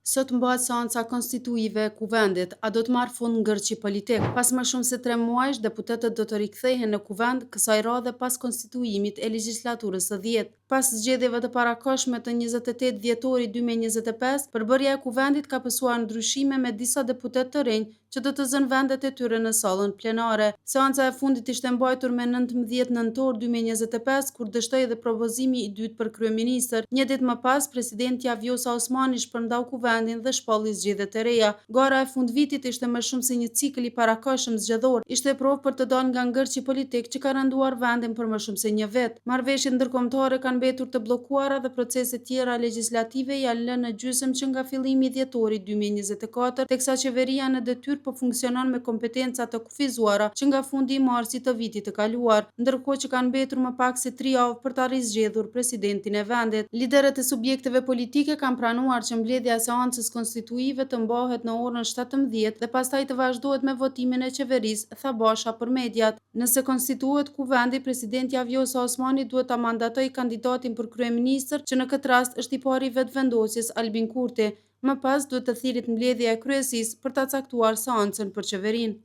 Sot mbahet seanca konstituive e Kuvendit, a do të marrë fund ngërçi politik. Pas më shumë se 3 muajsh, deputetët do të rikthehen në Kuvend, kësaj radhe pas konstituimit e legjislaturës së 10. Pas zgjedhjeve të parakohshme të 28 dhjetorit 2025, përbërja e Kuvendit ka pësuar ndryshime me disa deputet të rinj që do të zënë vendet e tyre në sallën plenare. Seanca e fundit ishte mbajtur me 19 nëntor 2025, kur dështoi edhe propozimi i dytë për kryeministër. Një ditë më pas, presidenti Vjosa Osmani shpërndau Kuvendin dhe shpalli zgjedhjet e reja. Gara e fundvitit ishte më shumë se një cikël i parakohshëm zgjedhor. Ishte provë për të dalë nga ngërçi politik që ka rënduar vendin për më shumë se një vit. Marrëveshjet ndërkombëtare kanë mbetur të bllokuara dhe procese tjera legjislative janë lënë në gjysmë që nga fillimi i dhjetorit 2024, teksa qeveria në detyrë po funksionon me kompetenca të kufizuara që nga fundi i marsit të vitit të kaluar, ndërkohë që kanë mbetur më pak se 3 javë për ta rizgjedhur presidentin e vendit. Liderët e subjekteve politike kanë pranuar që mbledhja e seancës konstituive të mbahet në orën 17 dhe pastaj të vazhdohet me votimin e qeverisë, tha Basha për mediat. Nëse konstituohet Kuvendi, presidenti Vjosa Osmani duhet ta mandatoj kandidatin për kryeministër, që në këtë rast është i pari vetëvendosjes Albin Kurti. Më pas duhet të thirret mbledhja e kryesisë për ta caktuar seancën për qeverinë.